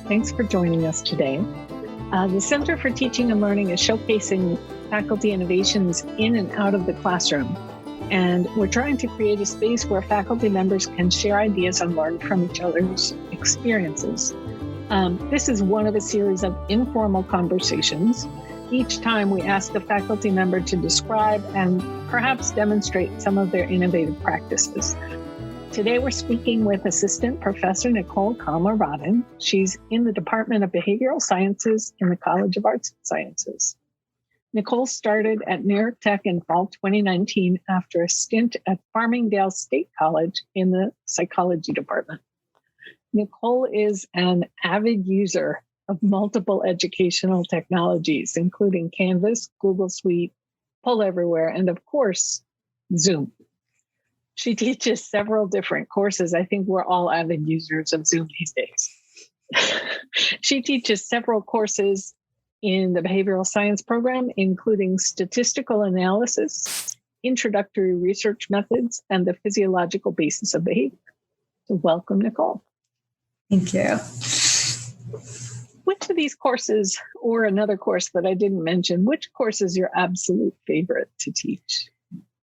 Thanks for joining us today. The Center for Teaching and Learning is showcasing faculty innovations in and out of the classroom. And we're trying to create a space where faculty members can share ideas and learn from each other's experiences. This is one of a series of informal conversations. Each time we ask a faculty member to describe and perhaps demonstrate some of their innovative practices. Today, we're speaking with Assistant Professor Nicole Calma-Roddin. She's in the Department of Behavioral Sciences in the College of Arts and Sciences. Nicole started at New York Tech in fall 2019 after a stint at Farmingdale State College in the psychology department. Nicole is an avid user of multiple educational technologies, including Canvas, Google Suite, Pull Everywhere, and of course, Zoom. She teaches several different courses. I think we're all avid users of Zoom these days. She teaches several courses in the behavioral science program, including statistical analysis, introductory research methods, and the physiological basis of behavior. So welcome, Nicole. Thank you. Which of these courses, or another course that I didn't mention, which course is your absolute favorite to teach?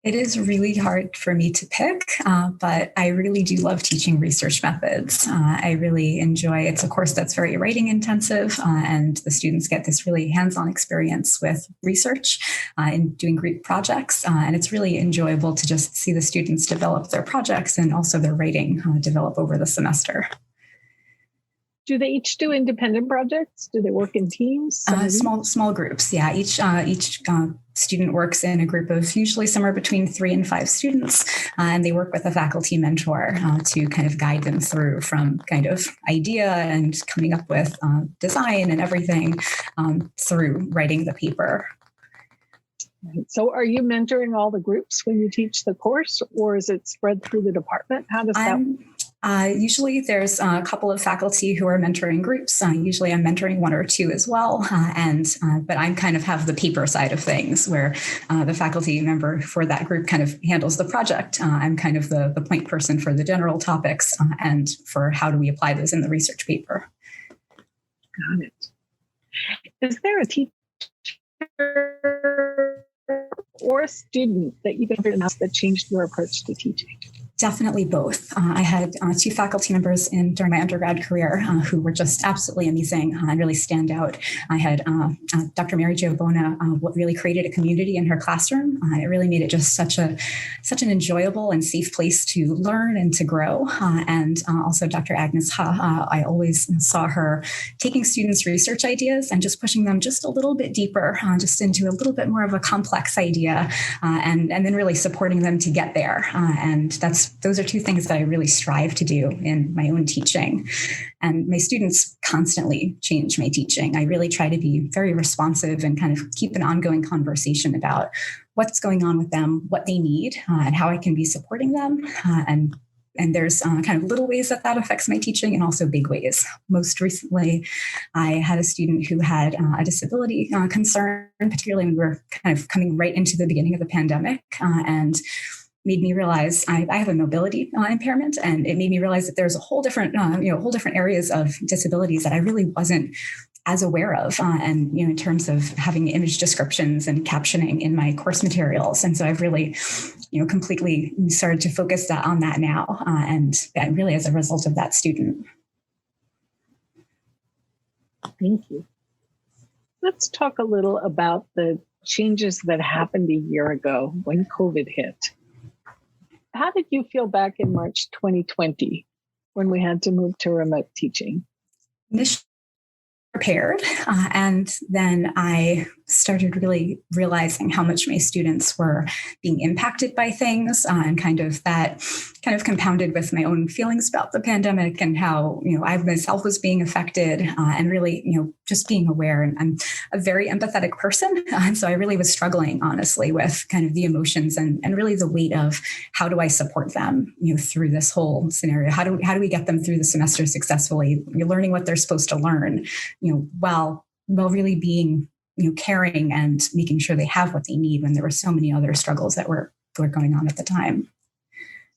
It is really hard for me to pick, but I really do love teaching research methods. I really enjoy, it's a course that's very writing intensive, and the students get this really hands-on experience with research and doing group projects. And it's really enjoyable to just see the students develop their projects and also their writing develop over the semester. Do they each do independent projects? Do they work in teams? Small groups. Yeah, each student works in a group of usually somewhere between 3 and 5 students, and they work with a faculty mentor to kind of guide them through from kind of idea and coming up with design and everything through writing the paper. So are you mentoring all the groups when you teach the course, or is it spread through the department? How does that work? Usually there's a couple of faculty who are mentoring groups. Usually I'm mentoring 1 or 2 as well. But I kind of have the paper side of things where the faculty member for that group kind of handles the project. I'm kind of the point person for the general topics and for how do we apply those in the research paper. Got it. Is there a teacher or a student that you've ever announced that changed your approach to teaching? Definitely both. I had 2 faculty members during my undergrad career who were just absolutely amazing and really stand out. I had Dr. Mary Jo Bona, what really created a community in her classroom. It really made it just such an enjoyable and safe place to learn and to grow. And also Dr. Agnes Ha, I always saw her taking students' research ideas and just pushing them just a little bit deeper, just into a little bit more of a complex idea, and then really supporting them to get there. And those are 2 things that I really strive to do in my own teaching. And my students constantly change my teaching. I really try to be very responsive and kind of keep an ongoing conversation about what's going on with them, what they need, and how I can be supporting them. And there's kind of little ways that affects my teaching and also big ways. Most recently, I had a student who had a disability concern, particularly when we were kind of coming right into the beginning of the pandemic, and made me realize I have a mobility impairment, and it made me realize that there's a whole different areas of disabilities that I really wasn't as aware of, and in terms of having image descriptions and captioning in my course materials. And so I've really, completely started to focus on that now, and really as a result of that student. Thank you. Let's talk a little about the changes that happened a year ago when COVID hit. How did you feel back in March 2020 when we had to move to remote teaching? Initially prepared, and then I started really realizing how much my students were being impacted by things, and kind of compounded with my own feelings about the pandemic and how, I myself was being affected, and really, just being aware. And I'm a very empathetic person. And so I really was struggling, honestly, with kind of the emotions and really the weight of how do I support them, through this whole scenario? How do we get them through the semester successfully? You're learning what they're supposed to learn, while really being caring and making sure they have what they need when there were so many other struggles that were going on at the time.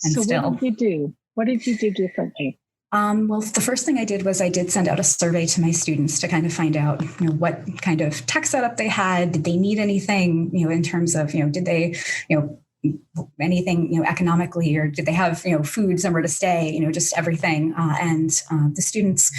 And so still, what did you do? What did you do differently? Well, the first thing I did was I did send out a survey to my students to kind of find out, what kind of tech setup they had. Did they need anything, in terms of, did they, anything, economically, or did they have, food, somewhere to stay, just everything. And the students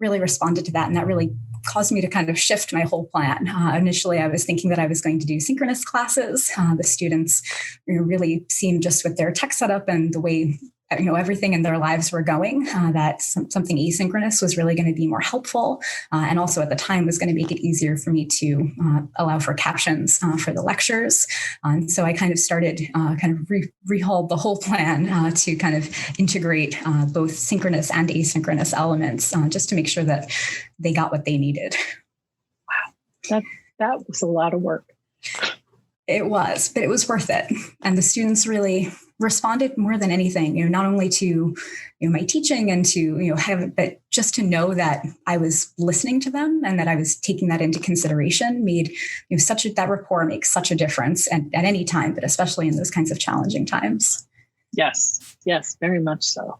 really responded to that. And that really caused me to kind of shift my whole plan. Initially, I was thinking that I was going to do synchronous classes. The students really seemed, just with their tech setup and the way everything in their lives were going, that something asynchronous was really going to be more helpful. And also at the time was going to make it easier for me to allow for captions for the lectures. And so I kind of started rehauled the whole plan to kind of integrate both synchronous and asynchronous elements, just to make sure that they got what they needed. Wow, that was a lot of work. It was, but it was worth it. And the students really responded more than anything, not only to my teaching and to but just to know that I was listening to them and that I was taking that into consideration made that rapport makes such a difference at any time, but especially in those kinds of challenging times. Yes, very much so.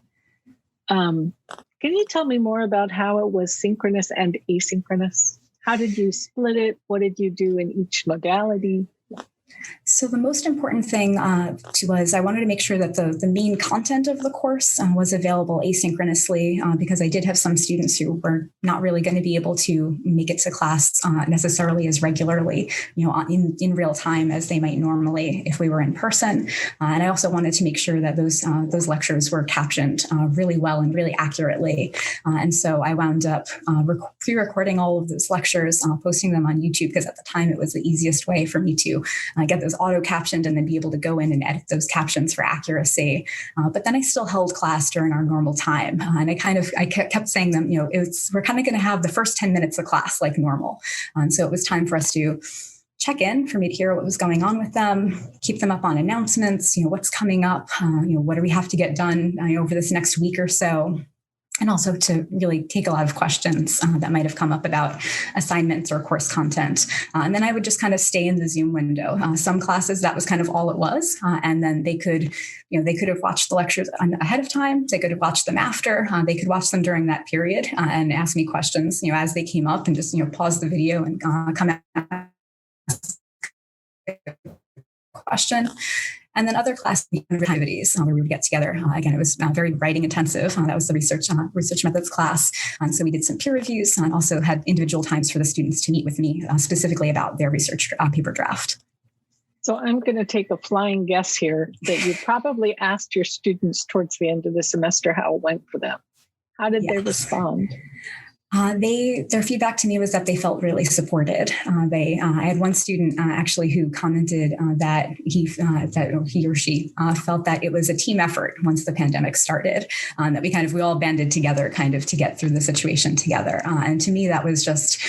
Can you tell me more about how it was synchronous and asynchronous? How did you split it? What did you do in each modality? So the most important thing was I wanted to make sure that the main content of the course was available asynchronously, because I did have some students who were not really going to be able to make it to class necessarily as regularly, in real time as they might normally if we were in person. And I also wanted to make sure that those lectures were captioned really well and really accurately. And so I wound up pre-recording all of those lectures, posting them on YouTube, because at the time it was the easiest way for me to get those auto captioned and then be able to go in and edit those captions for accuracy. But then I still held class during our normal time. And I kept saying them, we're kind of going to have the first 10 minutes of class like normal. And so it was time for us to check in, for me to hear what was going on with them, keep them up on announcements, what's coming up, what do we have to get done over this next week or so. And also to really take a lot of questions that might have come up about assignments or course content. And then I would just kind of stay in the Zoom window. Some classes, that was kind of all it was. And then they could have watched the lectures ahead of time. They could have watched them after. They could watch them during that period and ask me questions, as they came up, and just, pause the video and come at question. And then other class activities where we would get together. Again, it was very writing intensive. That was the research methods class. And so we did some peer reviews and also had individual times for the students to meet with me specifically about their research paper draft. So I'm going to take a flying guess here that you probably asked your students towards the end of the semester how it went for them. How did they respond? Their feedback to me was that they felt really supported. I had one student actually who commented that he or she felt that it was a team effort once the pandemic started, that we all banded together kind of to get through the situation together. And to me, that was just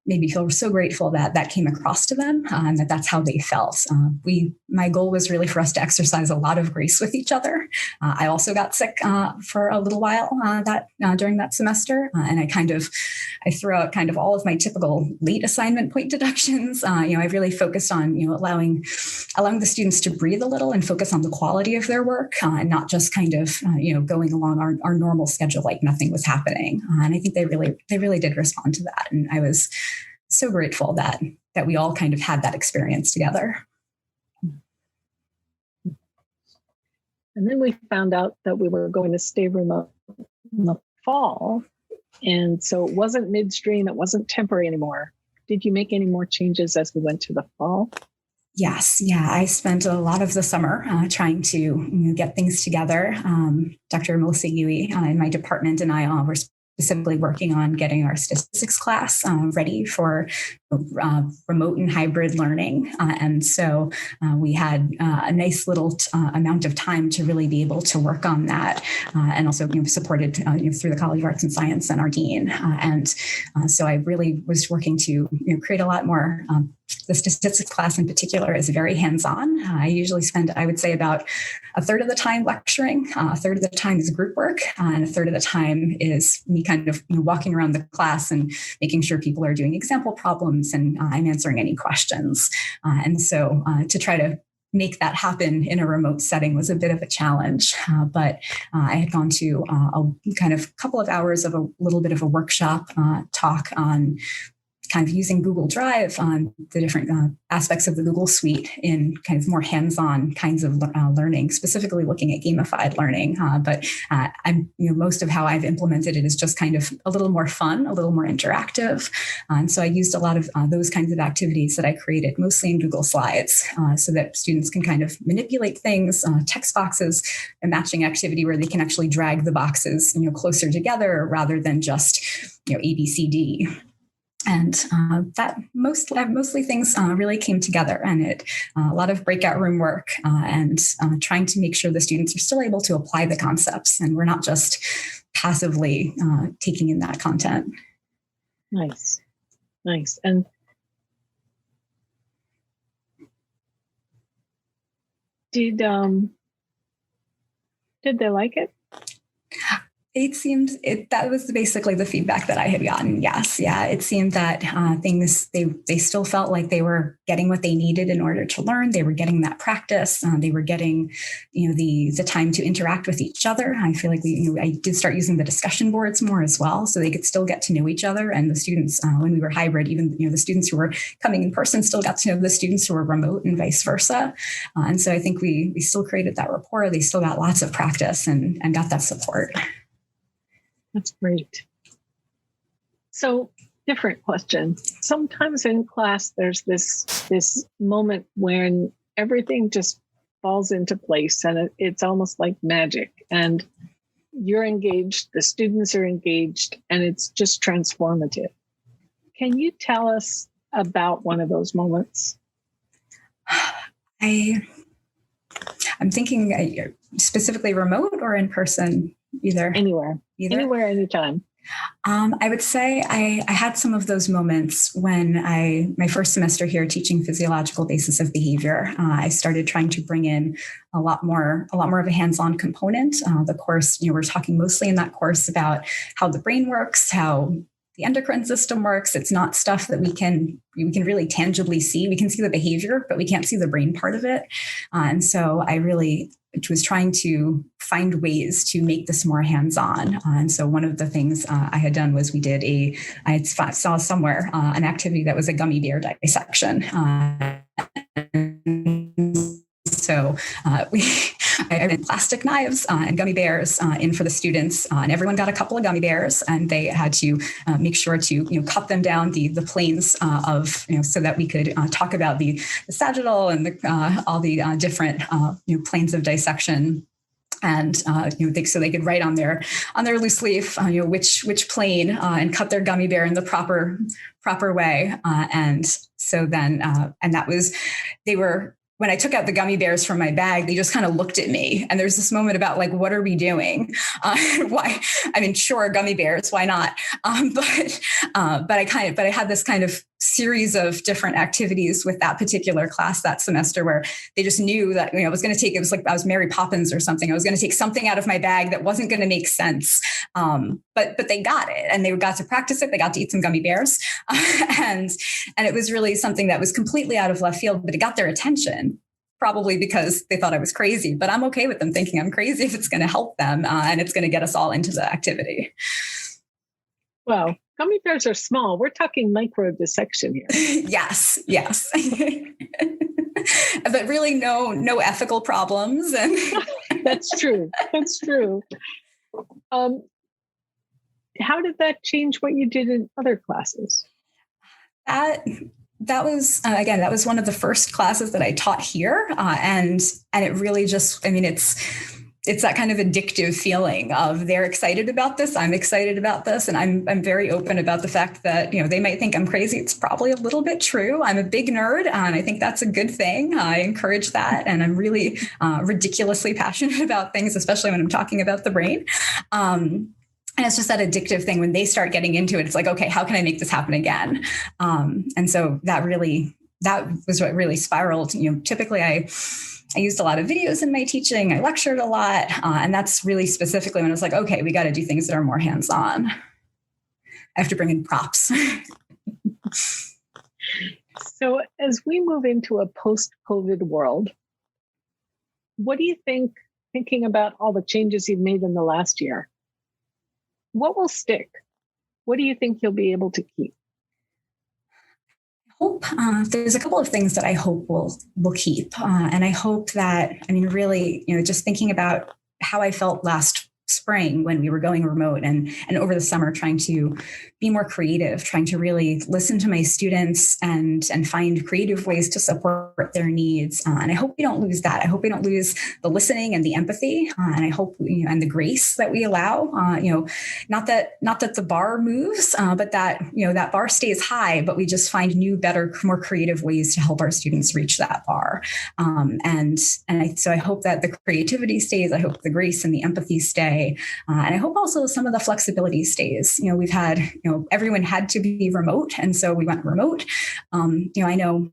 made me feel so grateful that that came across to them and that's how they felt. My goal was really for us to exercise a lot of grace with each other. I also got sick for a little while during that semester, and I threw out kind of all of my typical late assignment point deductions. I really focused on allowing the students to breathe a little and focus on the quality of their work, and not just kind of going along our normal schedule like nothing was happening. And I think they really did respond to that, and I was so grateful that we all kind of had that experience together. And then we found out that we were going to stay remote in the fall. And so it wasn't midstream, it wasn't temporary anymore. Did you make any more changes as we went to the fall? Yes. Yeah. I spent a lot of the summer trying to get things together. Dr. Melissa Yui in my department and I were specifically working on getting our statistics class ready for remote and hybrid learning. And so we had a nice little amount of time to really be able to work on that, and also supported through the College of Arts and Science and our dean. So I really was working to create a lot more. The statistics class in particular is very hands-on. I usually spend, I would say, about a third of the time lecturing, a third of the time is group work, and a third of the time is me kind of walking around the class and making sure people are doing example problems and I'm answering any questions. And so to try to make that happen in a remote setting was a bit of a challenge. But I had gone to a kind of couple of hours of a little bit of a workshop talk on kind of using Google Drive on the different aspects of the Google Suite in kind of more hands-on kinds of learning, specifically looking at gamified learning. But most of how I've implemented it is just kind of a little more fun, a little more interactive. And so I used a lot of those kinds of activities that I created, mostly in Google Slides, so that students can kind of manipulate things, text boxes, a matching activity where they can actually drag the boxes, closer together rather than just, A, B, C, D. And that mostly things really came together, and a lot of breakout room work and trying to make sure the students are still able to apply the concepts, and we're not just passively taking in that content. Nice. And did they like it? It seemed that was basically the feedback that I had gotten. Yes. Yeah. It seemed that they still felt like they were getting what they needed in order to learn. They were getting that practice. They were getting, the time to interact with each other. I feel like I did start using the discussion boards more as well, so they could still get to know each other. And the students, when we were hybrid, even, the students who were coming in person still got to know the students who were remote and vice versa. And so I think we still created that rapport. They still got lots of practice and got that support. That's great. So, different question. Sometimes in class, there's this moment when everything just falls into place, and it's almost like magic. And you're engaged, the students are engaged, and it's just transformative. Can you tell us about one of those moments? I'm thinking specifically remote or in person, either. Anywhere, anytime. I would say I had some of those moments when my first semester here teaching physiological basis of behavior. I started trying to bring in a lot more of a hands-on component. The course, we're talking mostly in that course about how the brain works, how the endocrine system works. It's not stuff that we can really tangibly see. We can see the behavior, but we can't see the brain part of it. And so I really was trying to find ways to make this more hands-on. And so one of the things I had done was I saw somewhere an activity that was a gummy bear dissection. So I had plastic knives and gummy bears in for the students, and everyone got a couple of gummy bears, and they had to make sure to cut them down the planes of so that we could talk about the sagittal and all the different planes of dissection. And so they could write on their loose leaf which plane and cut their gummy bear in the proper way. And so then and that was when I took out the gummy bears from my bag, they just kind of looked at me. And there's this moment about like, what are we doing? Why? I mean, sure, gummy bears, why not? But I had this kind of series of different activities with that particular class that semester where they just knew that, I was going to take, it was like I was Mary Poppins or something. I was going to take something out of my bag that wasn't going to make sense. But they got it, and they got to practice it. They got to eat some gummy bears. And it was really something that was completely out of left field, but it got their attention. Probably because they thought I was crazy, but I'm okay with them thinking I'm crazy if it's going to help them and it's going to get us all into the activity. Well, gummy bears are small. We're talking micro dissection here. Yes. But really no ethical problems. And That's true. How did that change what you did in other classes? That was, again, that was one of the first classes that I taught here. And it really just, it's that kind of addictive feeling of they're excited about this. I'm excited about this. And I'm very open about the fact that, they might think I'm crazy. It's probably a little bit true. I'm a big nerd, and I think that's a good thing. I encourage that. And I'm really ridiculously passionate about things, especially when I'm talking about the brain. And it's just that addictive thing when they start getting into it. It's like, okay, how can I make this happen again? And so that was what really spiraled. Typically I used a lot of videos in my teaching. I lectured a lot. And that's really specifically when I was like, okay, we got to do things that are more hands-on. I have to bring in props. So as we move into a post-COVID world, what do you think, thinking about all the changes you've made in the last year, what will stick? What do you think you'll be able to keep? Hope there's a couple of things that I hope will keep, and I hope that, I mean, really, just thinking about how I felt last spring when we were going remote, and over the summer, trying to be more creative, trying to really listen to my students and find creative ways to support their needs. And I hope we don't lose that. I hope we don't lose the listening and the empathy, and I hope and the grace that we allow. Not that the bar moves, but that that bar stays high, but we just find new, better, more creative ways to help our students reach that bar. So I hope that the creativity stays. I hope the grace and the empathy stay, and I hope also some of the flexibility stays. We've had everyone had to be remote, and so we went remote. I know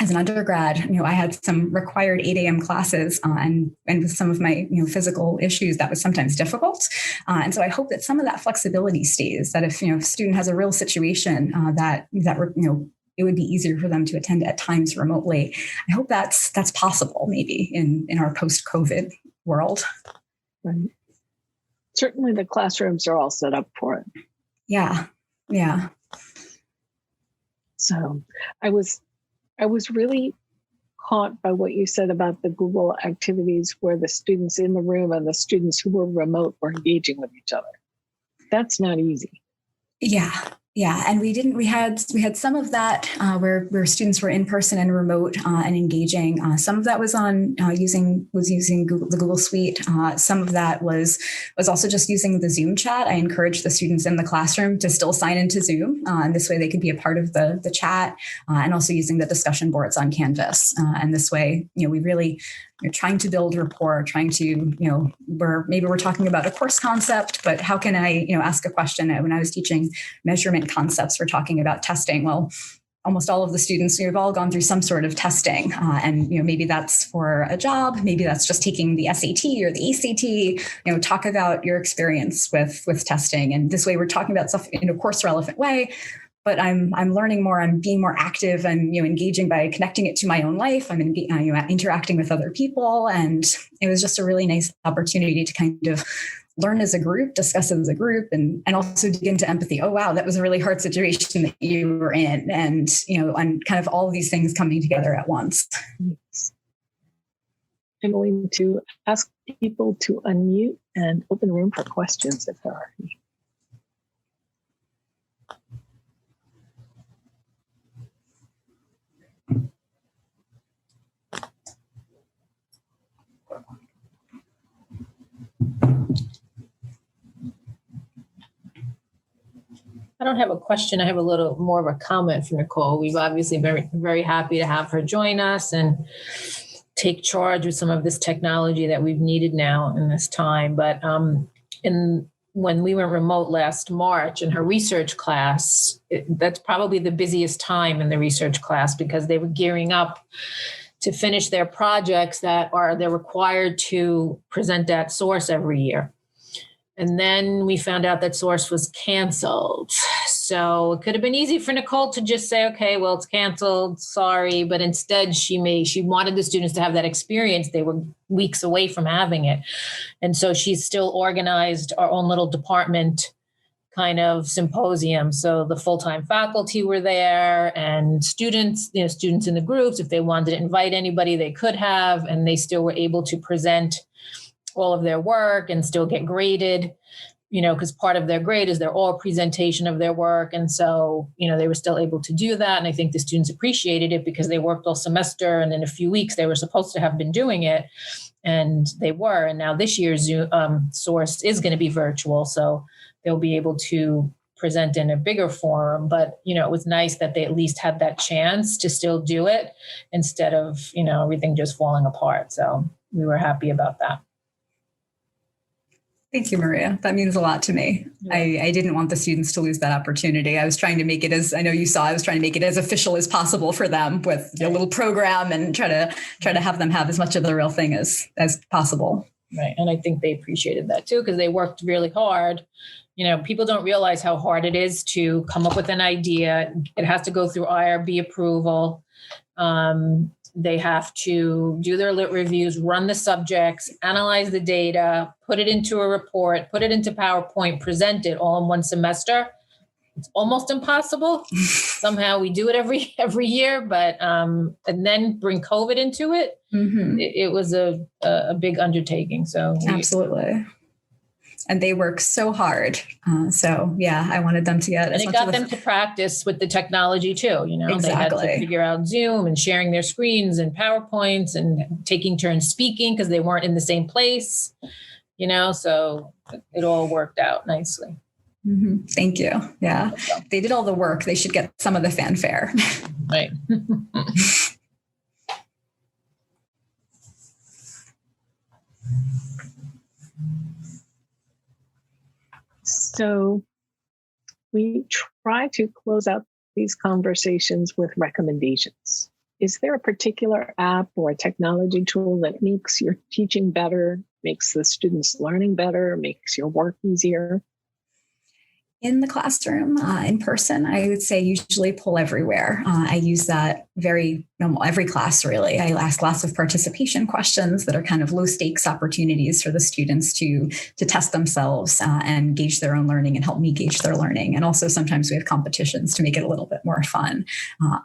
as an undergrad, I had some required 8 a.m. classes, and with some of my physical issues, that was sometimes difficult. And so I hope that some of that flexibility stays. That if a student has a real situation that it would be easier for them to attend at times remotely. I hope that's possible maybe in our post-COVID world. Right. Certainly, the classrooms are all set up for it. Yeah. So I was really caught by what you said about the Google activities where the students in the room and the students who were remote were engaging with each other. That's not easy. Yeah. And we had some of that where students were in person and remote and engaging. Some of that was using the Google Suite. Some of that was also just using the Zoom chat. I encouraged the students in the classroom to still sign into Zoom, and this way they could be a part of the chat, and also using the discussion boards on Canvas. And this way, we really trying to build rapport, trying to, we're talking about a course concept, but how can I, ask a question? When I was teaching measurement concepts, we're talking about testing. Well, almost all of the students, we've all gone through some sort of testing. And, maybe that's for a job, maybe that's just taking the SAT or the ACT, talk about your experience with testing. And this way we're talking about stuff in a course relevant way. But I'm learning more. I'm being more active and engaging by connecting it to my own life. I'm interacting with other people, and it was just a really nice opportunity to kind of learn as a group, discuss as a group, and also dig into empathy. Oh wow, that was a really hard situation that you were in, and and kind of all of these things coming together at once. I'm going to ask people to unmute and open the room for questions if there are any. I don't have a question. I have a little more of a comment for Nicole. We've obviously been very happy to have her join us and take charge with some of this technology that we've needed now in this time. But when we went remote last March in her research class, that's probably the busiest time in the research class because they were gearing up to finish their projects they're required to present at Source every year. And then we found out that Source was canceled. So it could have been easy for Nicole to just say, okay, well, it's canceled, sorry. But instead, she wanted the students to have that experience. They were weeks away from having it. And so she's still organized our own little department kind of symposium. So the full-time faculty were there and students in the groups, if they wanted to invite anybody, they could have, and they still were able to present all of their work and still get graded, because part of their grade is their oral presentation of their work. And so, they were still able to do that. And I think the students appreciated it because they worked all semester. And in a few weeks, they were supposed to have been doing it. And they were. And now this year's Source is going to be virtual. So they'll be able to present in a bigger forum. But, it was nice that they at least had that chance to still do it instead of, everything just falling apart. So we were happy about that. Thank you, Maria. That means a lot to me. Yeah. I didn't want the students to lose that opportunity. I was trying to make it I know you saw, I was trying to make it as official as possible for them with a little program and try to have them have as much of the real thing as possible. Right. And I think they appreciated that too, because they worked really hard. People don't realize how hard it is to come up with an idea. It has to go through IRB approval. They have to do their lit reviews, run the subjects, analyze the data, put it into a report, put it into PowerPoint, present it all in one semester. It's almost impossible. Somehow we do it every year, but and then bring COVID into it. Mm-hmm. It was a big undertaking. So absolutely. And they work so hard. So yeah, I wanted them to get and it got them to practice with the technology too. You know, exactly. They had to figure out Zoom and sharing their screens and PowerPoints and taking turns speaking because they weren't in the same place. You know, so it all worked out nicely. Mm-hmm. Thank you. Yeah, they did all the work. They should get some of the fanfare. Right. So we try to close out these conversations with recommendations. Is there a particular app or a technology tool that makes your teaching better, makes the students' learning better, makes your work easier? In the classroom, in person, I would say usually Pull Everywhere. I use that every class, really. I ask lots of participation questions that are kind of low stakes opportunities for the students to test themselves and gauge their own learning and help me gauge their learning. And also sometimes we have competitions to make it a little bit more fun.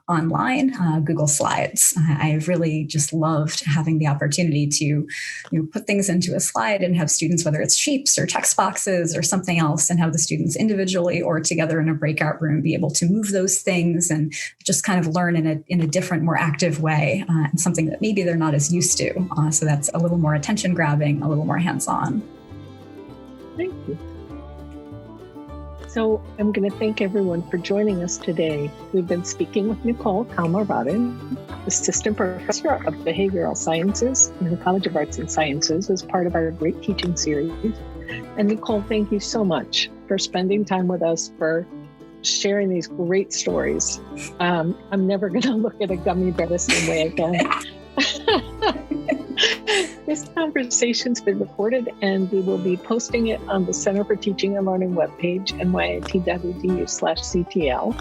Online, Google Slides. I've really just loved having the opportunity to put things into a slide and have students, whether it's shapes or text boxes or something else, and have the students individually or together in a breakout room be able to move those things and just kind of learn in a different, more active way, and something that maybe they're not as used to. So that's a little more attention grabbing, a little more hands-on. Thank you. So I'm going to thank everyone for joining us today. We've been speaking with Nicole Calma-Roddin, Assistant Professor of Behavioral Sciences in the College of Arts and Sciences, as part of our Great Teaching series. And Nicole, thank you so much for spending time with us, for sharing these great stories. I'm never going to look at a gummy bear the same way again. This conversation's been recorded, and we will be posting it on the Center for Teaching and Learning webpage, nyit.edu/CTL.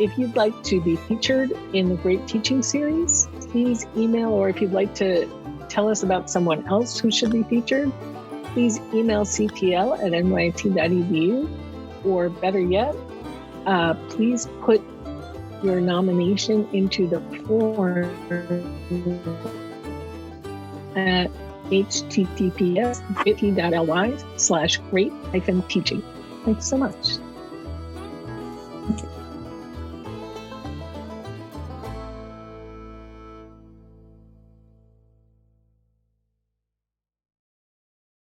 If you'd like to be featured in the Great Teaching series, please email, or if you'd like to tell us about someone else who should be featured, please email ctl@nyit.edu, or better yet, please put your nomination into the form at https://great-teaching. Thanks so much. Thank you.